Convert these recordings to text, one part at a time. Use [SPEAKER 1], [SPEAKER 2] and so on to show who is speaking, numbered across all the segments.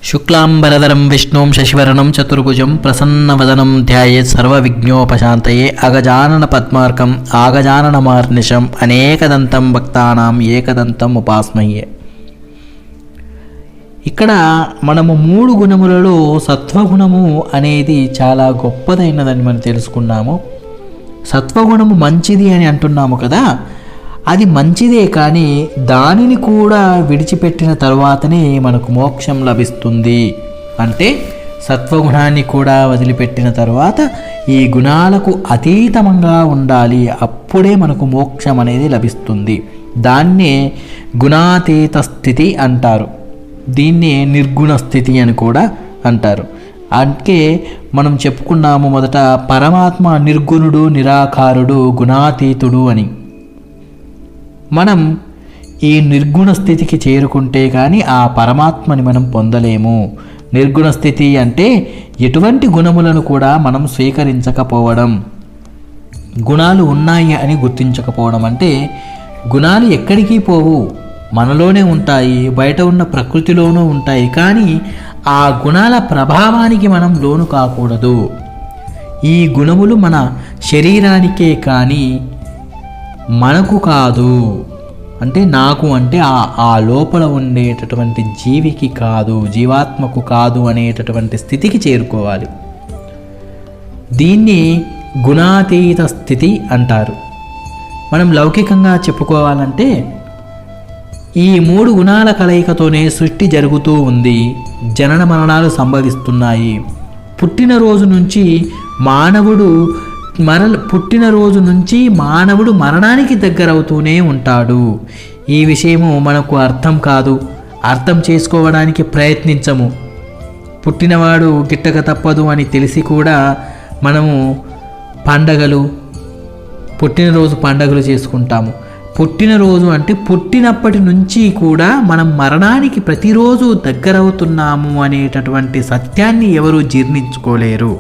[SPEAKER 1] శుక్లాంబరధరం విష్ణుం శశివర్ణం చతుర్భుజం ప్రసన్నవదనం ధ్యాయేత్ సర్వవిఘ్నోపశాంతయే అగజానన పద్మార్కం ఆగజాననమార్నిశం అనేకదంతం భక్తానాం ఏకదంతం ఉపాస్మయే. ఇక్కడ మనము 3 గుణములలో సత్వగుణము అనేది చాలా గొప్పదైనదని మనం తెలుసుకున్నాము. సత్వగుణము మంచిది అని అంటున్నాము కదా, అది మంచిదే, కానీ దానిని కూడా విడిచిపెట్టిన తర్వాతనే మనకు మోక్షం లభిస్తుంది. అంటే సత్వగుణాన్ని కూడా వదిలిపెట్టిన తర్వాత ఈ గుణాలకు అతీతంగా ఉండాలి, అప్పుడే మనకు మోక్షం అనేది లభిస్తుంది. దాన్నే గుణాతీత స్థితి అంటారు. దీన్నే నిర్గుణ స్థితి అని కూడా అంటారు. అందుకే మనం చెప్పుకున్నాము మొదట, పరమాత్మ నిర్గుణుడు, నిరాకారుడు, గుణాతీతుడు అని. మనం ఈ నిర్గుణ స్థితికి చేరుకుంటే కానీ ఆ పరమాత్మని మనం పొందలేము. నిర్గుణ స్థితి అంటే ఎటువంటి గుణములను కూడా మనం స్వీకరించకపోవడం, గుణాలు ఉన్నాయి అని గుర్తించకపోవడం. అంటే గుణాలు ఎక్కడికి పోవు, మనలోనే ఉంటాయి, బయట ఉన్న ప్రకృతిలోనూ ఉంటాయి, కానీ ఆ గుణాల ప్రభావానికి మనం లోను కాకూడదు. ఈ గుణములు మన శరీరానికే కానీ మనకు కాదు. అంటే నాకు అంటే ఆ లోపల ఉండేటటువంటి జీవికి కాదు, జీవాత్మకు కాదు అనేటటువంటి స్థితికి చేరుకోవాలి. దీన్ని గుణాతీత స్థితి అంటారు. మనం లౌకికంగా చెప్పుకోవాలంటే ఈ 3 గుణాల కలయికతోనే సృష్టి జరుగుతూ ఉంది, జనన మరణాలు సంభవిస్తున్నాయి. పుట్టినరోజు నుంచి మానవుడు మరణానికి దగ్గరవుతూనే ఉంటాడు. ఈ విషయము మనకు అర్థం కాదు, అర్థం చేసుకోవడానికి ప్రయత్నించము. పుట్టినవాడు గిట్టక తప్పదు అని తెలిసి కూడా మనము పుట్టినరోజు పండగలు చేసుకుంటాము. పుట్టినరోజు అంటే పుట్టినప్పటి నుంచి కూడా మనం మరణానికి ప్రతిరోజు దగ్గరవుతున్నాము అనేటటువంటి సత్యాన్ని ఎవరూ జీర్ణించుకోలేరు.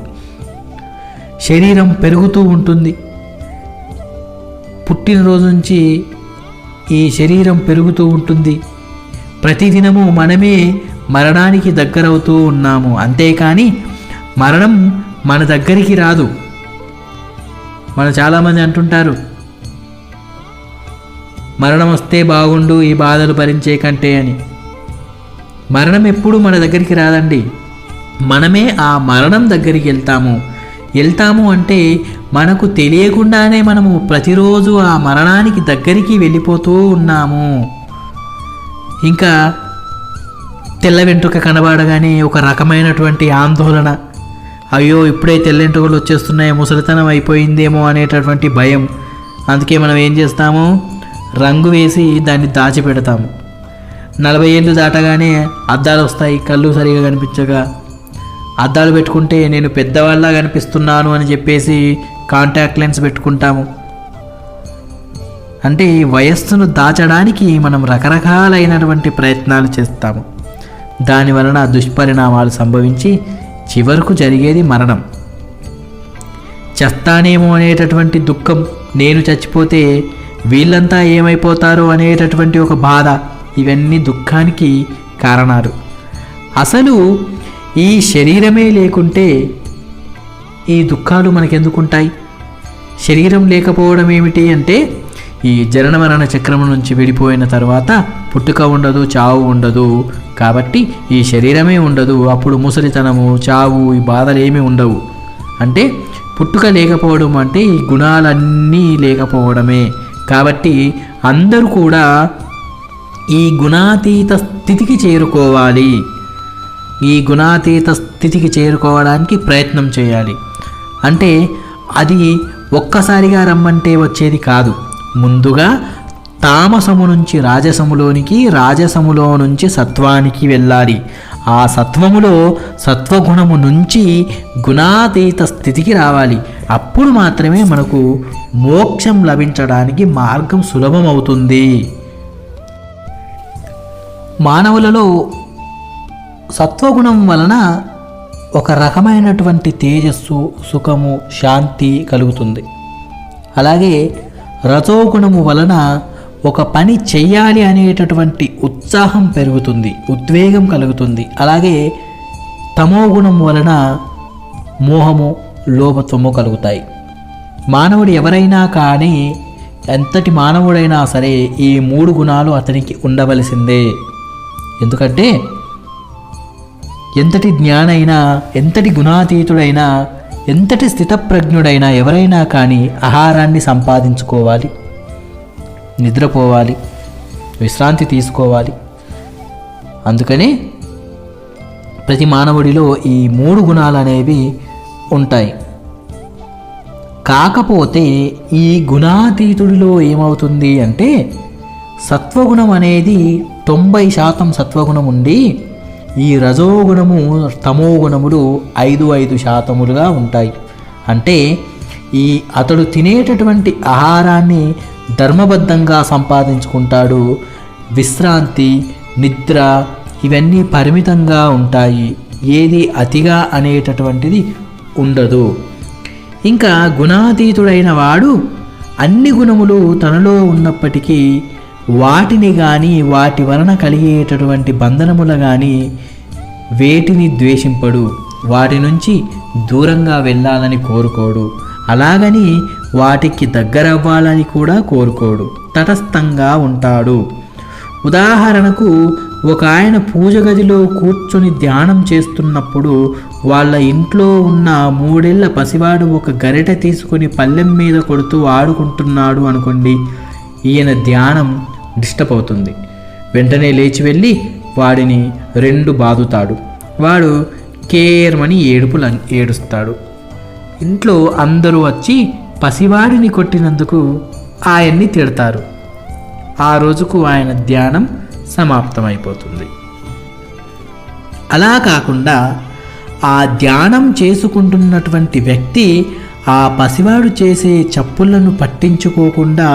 [SPEAKER 1] శరీరం పెరుగుతూ ఉంటుంది, పుట్టినరోజు నుంచి ఈ శరీరం పెరుగుతూ ఉంటుంది. ప్రతిదినము మనమే మరణానికి దగ్గరవుతూ ఉన్నాము, అంతేకాని మరణం మన దగ్గరికి రాదు. చాలామంది అంటుంటారు, మరణం వస్తే బాగుండు ఈ బాధలు భరించే కంటే అని. మరణం ఎప్పుడు మన దగ్గరికి రాదండి, మనమే ఆ మరణం దగ్గరికి వెళ్తాము అంటే మనకు తెలియకుండానే మనము ప్రతిరోజు ఆ మరణానికి దగ్గరికి వెళ్ళిపోతూ ఉన్నాము. ఇంకా తెల్ల వెంట్రుక కనబడగానే ఒక రకమైనటువంటి ఆందోళన, అయ్యో ఇప్పుడే తెల్ల వెంట్రుకలు వచ్చేస్తున్నాయి, ముసలితనం అయిపోయిందేమో అనేటటువంటి భయం. అందుకే మనం ఏం చేస్తాము, రంగు వేసి దాన్ని దాచిపెడతాము. 40 ఏళ్ళు దాటగానే అద్దాలు వస్తాయి, కళ్ళు సరిగా కనిపించగా. అద్దాలు పెట్టుకుంటే నేను పెద్దవాళ్ళ కనిపిస్తున్నాను అని చెప్పేసి కాంటాక్ట్ లెన్స్ పెట్టుకుంటాము. అంటే ఈ వయస్సును దాచడానికి మనం రకరకాలైనటువంటి ప్రయత్నాలు చేస్తాము. దానివలన దుష్పరిణామాలు సంభవించి చివరకు జరిగేది మరణం. చస్తానేమో అనేటటువంటి దుఃఖం, నేను చచ్చిపోతే వీళ్ళంతా ఏమైపోతారో అనేటటువంటి ఒక బాధ, ఇవన్నీ దుఃఖానికి కారణాలు. అసలు ఈ శరీరమే లేకుంటే ఈ దుఃఖాలు మనకెందుకుంటాయి? శరీరం లేకపోవడం ఏమిటి అంటే, ఈ జనన మరణ చక్రం నుంచి విడిపోయిన తర్వాత పుట్టుక ఉండదు, చావు ఉండదు, కాబట్టి ఈ శరీరమే ఉండదు. అప్పుడు ముసలితనము, చావు, ఈ బాధలు ఏమీ ఉండవు. అంటే పుట్టుక లేకపోవడం అంటే ఈ గుణాలన్నీ లేకపోవడమే. కాబట్టి అందరూ కూడా ఈ గుణాతీత స్థితికి చేరుకోవాలి. ఈ గుణాతీత స్థితికి చేరుకోవడానికి ప్రయత్నం చేయాలి. అంటే అది ఒక్కసారిగా రమ్మంటే వచ్చేది కాదు. ముందుగా తామసము నుంచి రాజసములోనికి, రాజసములో నుంచి సత్వానికి వెళ్ళాలి. ఆ సత్వములో సత్వగుణము నుంచి గుణాతీత స్థితికి రావాలి. అప్పుడు మాత్రమే మనకు మోక్షం లభించడానికి మార్గం సులభమవుతుంది. మానవులలో సత్వగుణం వలన ఒక రకమైనటువంటి తేజస్సు, సుఖము, శాంతి కలుగుతుంది. అలాగే రజోగుణము వలన ఒక పని చెయ్యాలి అనేటటువంటి ఉత్సాహం పెరుగుతుంది, ఉద్వేగం కలుగుతుంది. అలాగే తమో గుణం వలన మోహము, లోభత్వము కలుగుతాయి. మానవుడు ఎవరైనా కానీ, ఎంతటి మానవుడైనా సరే ఈ 3 గుణాలు అతనికి ఉండవలసిందే. ఎందుకంటే ఎంతటి జ్ఞానైనా, ఎంతటి గుణాతీతుడైనా, ఎంతటి స్థితప్రజ్ఞుడైనా ఎవరైనా కానీ ఆహారాన్ని సంపాదించుకోవాలి, నిద్రపోవాలి, విశ్రాంతి తీసుకోవాలి. అందుకనే ప్రతి మానవుడిలో ఈ 3 గుణాలు అనేవి ఉంటాయి. కాకపోతే ఈ గుణాతీతుడిలో ఏమవుతుంది అంటే సత్వగుణం అనేది 90% సత్వగుణం ఉండి ఈ రజోగుణము, తమోగుణములు 5% ఉంటాయి. అంటే అతడు తినేటటువంటి ఆహారాన్ని ధర్మబద్ధంగా సంపాదించుకుంటాడు. విశ్రాంతి, నిద్ర ఇవన్నీ పరిమితంగా ఉంటాయి. ఏది అతిగా అనేటటువంటిది ఉండదు. ఇంకా గుణాతీతుడైన వాడు అన్ని గుణములు తనలో ఉన్నప్పటికీ వాటిని కానీ, వాటి వలన కలిగేటటువంటి బంధనములు కానీ వేటిని ద్వేషింపడు, వాటి నుంచి దూరంగా వెళ్ళాలని కోరుకోడు. అలాగని వాటికి దగ్గరవ్వాలని కూడా కోరుకోడు, తటస్థంగా ఉంటాడు. ఉదాహరణకు ఒక ఆయన పూజ గదిలో కూర్చొని ధ్యానం చేస్తున్నప్పుడు వాళ్ళ ఇంట్లో ఉన్న 3 ఏళ్ల పసివాడు ఒక గరిటె తీసుకొని పళ్ళెం మీద కొడుతూ ఆడుకుంటున్నాడు అనుకోండి. ఈయన ధ్యానం డిస్టర్బ్ అవుతుంది. వెంటనే లేచి వెళ్ళి వాడిని 2 బాదుతాడు. వాడు కేర్మని ఏడుస్తాడు. ఇంట్లో అందరూ వచ్చి పసివాడిని కొట్టినందుకు ఆయన్ని తిడతారు. ఆ రోజుకు ఆయన ధ్యానం సమాప్తమైపోతుంది. అలా కాకుండా ఆ ధ్యానం చేసుకుంటున్నటువంటి వ్యక్తి ఆ పసివాడు చేసే చప్పులను పట్టించుకోకుండా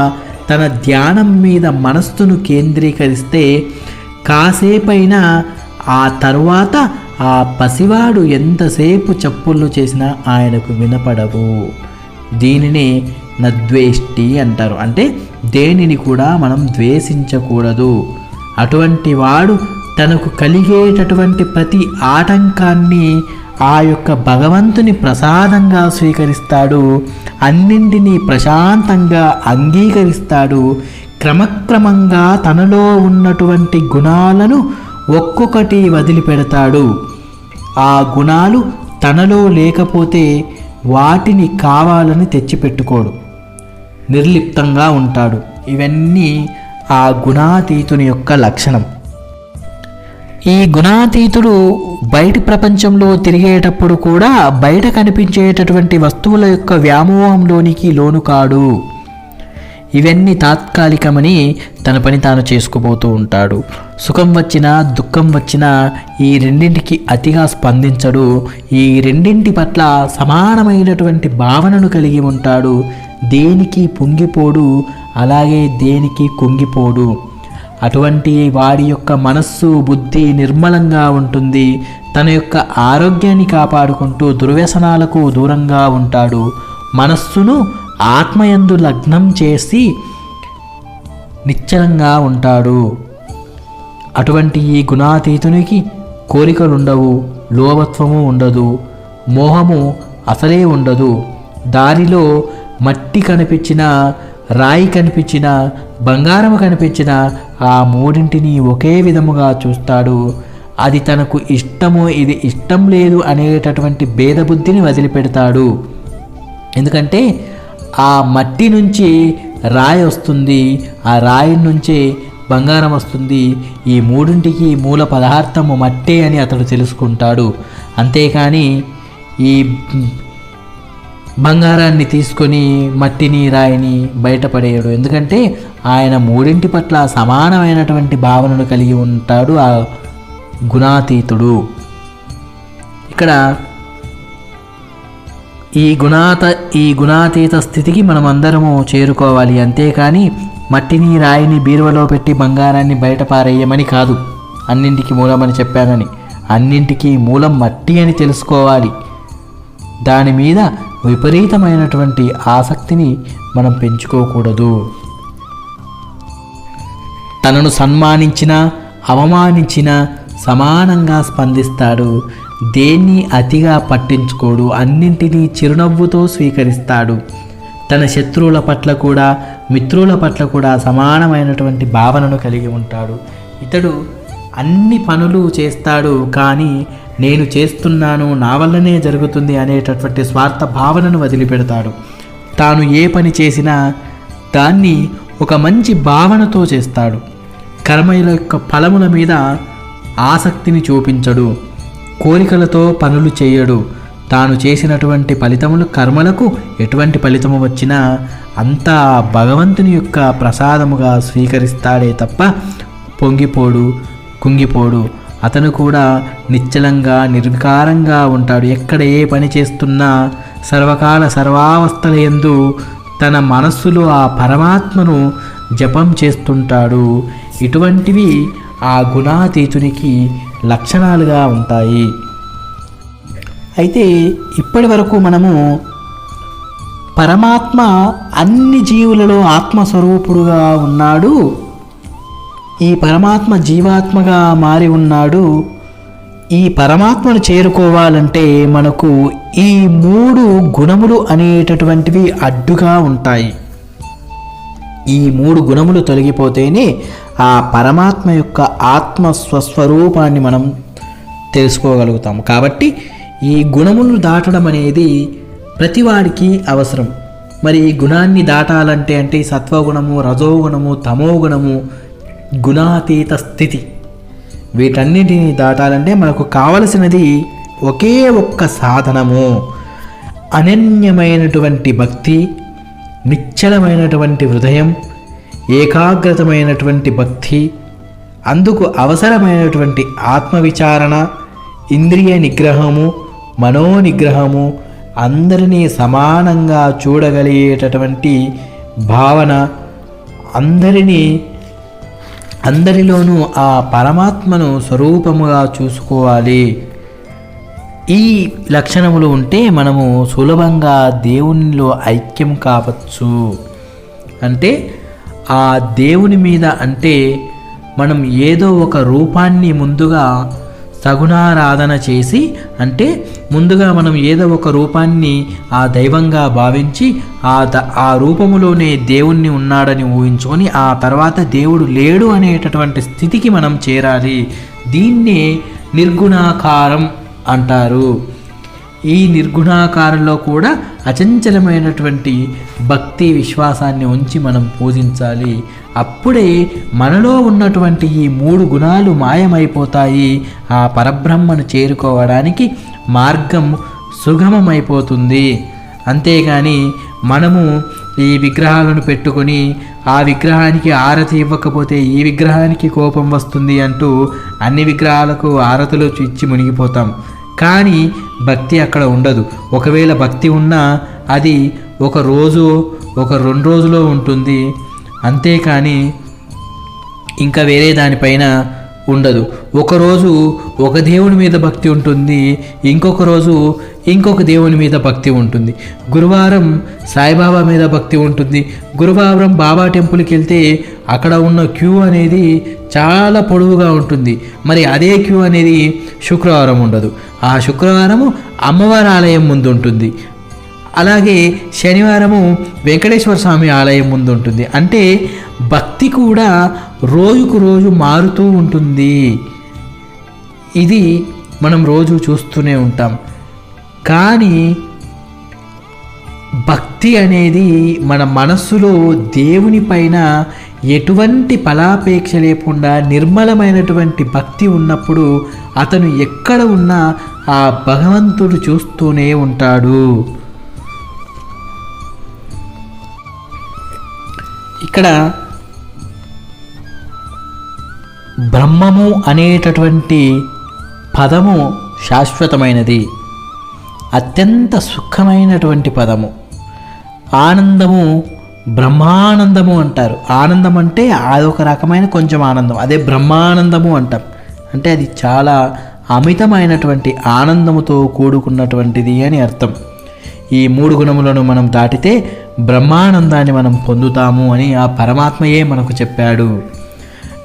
[SPEAKER 1] తన ధ్యానం మీద మనస్సును కేంద్రీకరిస్తే కాసేపైనా ఆ తరువాత ఆ పసివాడు ఎంతసేపు చప్పుళ్ళు చేసినా ఆయనకు వినపడవు. దీనినే నద్వేష్టి అంటారు. అంటే దేనిని కూడా మనం ద్వేషించకూడదు. అటువంటి వాడు తనకు కలిగేటటువంటి ప్రతి ఆటంకాన్ని ఆ యొక్క భగవంతుని ప్రసాదంగా స్వీకరిస్తాడు. అన్నింటినీ ప్రశాంతంగా అంగీకరిస్తాడు. క్రమక్రమంగా తనలో ఉన్నటువంటి గుణాలను ఒక్కొక్కటి వదిలిపెడతాడు. ఆ గుణాలు తనలో లేకపోతే వాటిని కావాలని తెచ్చిపెట్టుకోడు, నిర్లిప్తంగా ఉంటాడు. ఇవన్నీ ఆ గుణాతీతుని యొక్క లక్షణం. ఈ గుణాతీతుడు బయటి ప్రపంచంలో తిరిగేటప్పుడు కూడా బయట కనిపించేటటువంటి వస్తువుల యొక్క వ్యామోహంలోనికి లోను కాడు. ఇవన్నీ తాత్కాలికమని తన పని తాను చేసుకుపోతూ ఉంటాడు. సుఖం వచ్చినా దుఃఖం వచ్చినా ఈ రెండింటికి అతిగా స్పందించడు. ఈ రెండింటి పట్ల సమానమైనటువంటి భావనను కలిగి ఉంటాడు. దేనికి పొంగిపోడు, అలాగే దేనికి కుంగిపోడు. అటువంటి వాడి యొక్క మనస్సు, బుద్ధి నిర్మలంగా ఉంటుంది. తన యొక్క ఆరోగ్యాన్ని కాపాడుకుంటూ దుర్వ్యసనాలకు దూరంగా ఉంటాడు. మనస్సును ఆత్మయందు లగ్నం చేసి నిశ్చలంగా ఉంటాడు. అటువంటి ఈ గుణాతీతునికి కోరికలుండవు, లోభత్వము ఉండదు, మోహము అసలే ఉండదు. దారిలో మట్టి కనిపించినా, రాయి కనిపించినా, బంగారం కనిపించినా ఆ మూడింటిని ఒకే విధముగా చూస్తాడు. అది తనకు ఇష్టమో ఇది ఇష్టం లేదు అనేటటువంటి భేదబుద్ధిని వదిలిపెడతాడు. ఎందుకంటే ఆ మట్టి నుంచి రాయి వస్తుంది, ఆ రాయి నుంచే బంగారం వస్తుంది. ఈ మూడింటికి మూల పదార్థము మట్టే అని అతడు తెలుసుకుంటాడు. అంతేకాని ఈ బంగారాన్ని తీసుకొని మట్టిని, రాయిని బయటపడేయడు. ఎందుకంటే ఆయన మూడింటి పట్ల సమానమైనటువంటి భావనను కలిగి ఉంటాడు ఆ గుణాతీతుడు. ఇక్కడ ఈ గుణాతీత స్థితికి మనం అందరము చేరుకోవాలి. అంతేకాని మట్టిని, రాయిని బీరువలో పెట్టి బంగారాన్ని బయట పారేయమని కాదు. అన్నింటికి మూలమని చెప్పానని, అన్నింటికీ మూలం మట్టి అని తెలుసుకోవాలి. దాని మీద విపరీతమైనటువంటి ఆసక్తిని మనం పెంచుకోకూడదు. తనను సన్మానించినా అవమానించినా సమానంగా స్పందిస్తాడు. దేన్ని అతిగా పట్టించుకోడు, అన్నింటినీ చిరునవ్వుతో స్వీకరిస్తాడు. తన శత్రువుల పట్ల కూడా మిత్రుల పట్ల కూడా సమానమైనటువంటి భావనను కలిగి ఉంటాడు. ఇతడు అన్ని పనులు చేస్తాడు, కానీ నేను చేస్తున్నాను, నా వల్లనే జరుగుతుంది అనేటటువంటి స్వార్థ భావనను వదిలిపెడతాడు. తాను ఏ పని చేసినా దాన్ని ఒక మంచి భావనతో చేస్తాడు. కర్మల యొక్క ఫలముల మీద ఆసక్తిని చూపించడు, కోరికలతో పనులు చేయడు. తాను చేసినటువంటి ఫలితములు కర్మలకు ఎటువంటి ఫలితము వచ్చినా అంతా భగవంతుని యొక్క ప్రసాదముగా స్వీకరిస్తాడే తప్ప పొంగిపోడు, కుంగిపోడు. అతను కూడా నిశ్చలంగా నిర్వికారంగా ఉంటాడు. ఎక్కడ ఏ పని చేస్తున్నా సర్వకాల సర్వావస్థలయందు తన మనస్సులో ఆ పరమాత్మను జపం చేస్తుంటాడు. ఇటువంటివి ఆ గుణాతీతునికి లక్షణాలుగా ఉంటాయి. అయితే ఇప్పటి వరకు మనము పరమాత్మ అన్ని జీవులలో ఆత్మస్వరూపుడుగా ఉన్నాడు, ఈ పరమాత్మ జీవాత్మగా మారి ఉన్నాడు. ఈ పరమాత్మను చేరుకోవాలంటే మనకు ఈ 3 గుణములు అనేటటువంటివి అడ్డుగా ఉంటాయి. ఈ 3 గుణములు తొలగిపోతేనే ఆ పరమాత్మ యొక్క ఆత్మస్వస్వరూపాన్ని మనం తెలుసుకోగలుగుతాము. కాబట్టి ఈ గుణములను దాటడం అనేది ప్రతివాడికి అవసరం. మరి ఈ గుణాన్ని దాటాలంటే అంటే సత్వగుణము, రజోగుణము, తమోగుణము, గుణాతీత స్థితి, వీటన్నిటిని దాటాలంటే మనకు కావలసినది ఒకే ఒక్క సాధనము, అనన్యమైనటువంటి భక్తి, నిశ్చలమైనటువంటి హృదయం, ఏకాగ్రతమైనటువంటి భక్తి, అందుకు అవసరమైనటువంటి ఆత్మవిచారణ, ఇంద్రియ నిగ్రహము, మనోనిగ్రహము, అందరినీ సమానంగా చూడగలిగేటటువంటి భావన, అందరిలోనూ ఆ పరమాత్మను స్వరూపముగా చూసుకోవాలి. ఈ లక్షణములు ఉంటే మనము సులభంగా దేవునిలో ఐక్యం కావచ్చు. అంటే ఆ దేవుని మీద అంటే మనం ఏదో ఒక రూపాన్ని ముందుగా సగుణారాధన చేసి, అంటే ముందుగా మనం ఏదో ఒక రూపాన్ని ఆ దైవంగా భావించి ఆ రూపములోనే దేవుణ్ణి ఉన్నాడని ఊహించుకొని ఆ తర్వాత దేవుడు లేడు అనేటటువంటి స్థితికి మనం చేరాలి. దీన్నే నిర్గుణాకారం అంటారు. ఈ నిర్గుణాకారంలో కూడా అచంచలమైనటువంటి భక్తి విశ్వాసాన్ని ఉంచి మనం పూజించాలి. అప్పుడే మనలో ఉన్నటువంటి ఈ 3 గుణాలు మాయమైపోతాయి. ఆ పరబ్రహ్మను చేరుకోవడానికి మార్గం సుగమమైపోతుంది. అంతేగాని మనము ఈ విగ్రహాలను పెట్టుకొని ఆ విగ్రహానికి ఆరతి ఇవ్వకపోతే ఈ విగ్రహానికి కోపం వస్తుంది అంటూ అన్ని విగ్రహాలకు ఆరతులు ఇచ్చి మునిగిపోతాం. కానీ భక్తి అక్కడ ఉండదు. ఒకవేళ భక్తి ఉన్నా అది ఒక రోజు, ఒక 2 రోజులో ఉంటుంది. అంతేకాని ఇంకా వేరే దానిపైన ఉండదు. ఒకరోజు ఒక దేవుని మీద భక్తి ఉంటుంది, ఇంకొక రోజు ఇంకొక దేవుని మీద భక్తి ఉంటుంది. గురువారం సాయిబాబా మీద భక్తి ఉంటుంది. గురువారం బాబా టెంపుల్కి వెళ్తే అక్కడ ఉన్న క్యూ అనేది చాలా పొడవుగా ఉంటుంది. మరి అదే క్యూ అనేది శుక్రవారం ఉండదు. ఆ శుక్రవారము అమ్మవారి ఆలయం ముందు ఉంటుంది. అలాగే శనివారము వెంకటేశ్వర స్వామి ఆలయం ముందు ఉంటుంది. అంటే భక్తి కూడా రోజుకు రోజు మారుతూ ఉంటుంది. ఇది మనం రోజు చూస్తూనే ఉంటాం. కానీ భక్తి అనేది మన మనస్సులో దేవుని పైన ఎటువంటి ఫలాపేక్ష లేకుండా నిర్మలమైనటువంటి భక్తి ఉన్నప్పుడు అతను ఎక్కడ ఉన్నా ఆ భగవంతుడు చూస్తూనే ఉంటాడు. ఇక్కడ బ్రహ్మము అనేటటువంటి పదము శాశ్వతమైనది, అత్యంత సుఖమైనటువంటి పదము. ఆనందము బ్రహ్మానందము అంటారు. ఆనందం అంటే అదొక రకమైన కొంచెం ఆనందం, అదే బ్రహ్మానందము అంటారు. అంటే అది చాలా అమితమైనటువంటి ఆనందముతో కూడుకున్నటువంటిది అని అర్థం. ఈ 3 గుణములను మనం దాటితే బ్రహ్మానందాన్ని మనం పొందుతాము అని ఆ పరమాత్మయే మనకు చెప్పాడు.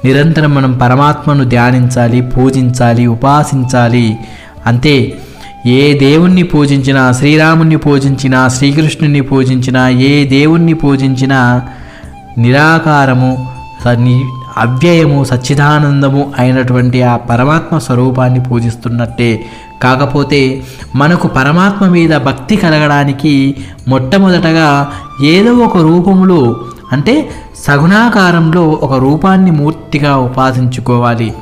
[SPEAKER 1] నిరంతరం మనం పరమాత్మను ధ్యానించాలి, పూజించాలి, ఉపాసించాలి. అంతే. ఏ దేవుణ్ణి పూజించినా, శ్రీరాముణ్ణి పూజించినా, శ్రీకృష్ణుని పూజించినా, ఏ దేవుణ్ణి పూజించినా నిరాకారము, అవ్యయము, సచ్చిదానందము అయినటువంటి ఆ పరమాత్మ స్వరూపాన్ని పూజిస్తున్నట్టే. కాకపోతే మనకు పరమాత్మ మీద భక్తి కలగడానికి మొట్టమొదటగా ఏదో ఒక రూపంలో, అంటే సగుణాకారంలో ఒక రూపాన్ని మూర్తిగా ఉపాసించుకోవాలి.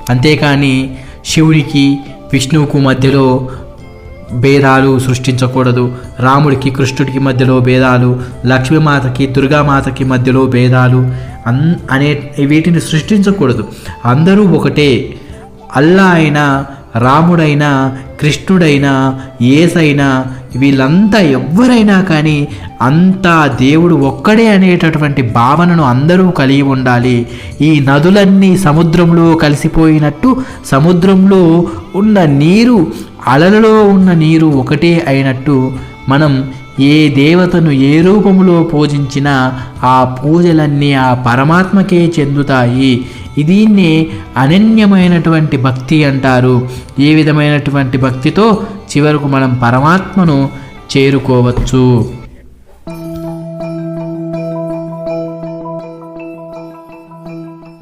[SPEAKER 1] అంతేకాని శివుడికి విష్ణువుకు మధ్యలో భేదాలు సృష్టించకూడదు. రాముడికి కృష్ణుడికి మధ్యలో భేదాలు, లక్ష్మీమాతకి దుర్గామాతకి మధ్యలో భేదాలు అనే వీటిని సృష్టించకూడదు. అందరూ ఒకటే. అల్లా అయినా, రాముడైనా, కృష్ణుడైనా, యేసైనా, వీళ్ళంతా ఎవ్వరైనా కానీ అంతా దేవుడు ఒక్కడే అనేటటువంటి భావనను అందరూ కలిగి ఉండాలి. ఈ నదులన్నీ సముద్రంలో కలిసిపోయినట్టు సముద్రంలో ఉన్న నీరు, అలలలో ఉన్న నీరు ఒకటే అయినట్టు మనం ఏ దేవతను ఏ రూపంలో పూజించినా ఆ పూజలన్నీ ఆ పరమాత్మకే చెందుతాయి. దీన్నే అనన్యమైనటువంటి భక్తి అంటారు. ఏ విధమైనటువంటి భక్తితో చివరకు మనం పరమాత్మను చేరుకోవచ్చు.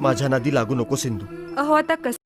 [SPEAKER 2] माझ्या नादी लागू नको सिंधू.
[SPEAKER 3] अहो आता कसं